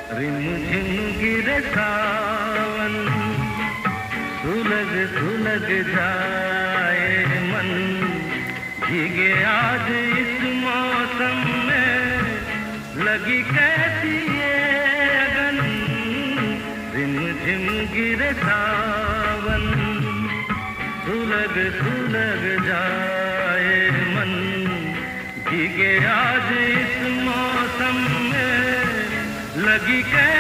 रिमझिम गिरे सावन, सुलग सुलग जाए मन, भीगे आज इस मौसम में, लगी कैसी ये अगन। रिमझिम गिरे सावन, सुलग सुलग जाए मन, भीगे आज इस मौसम में, लगी कैसी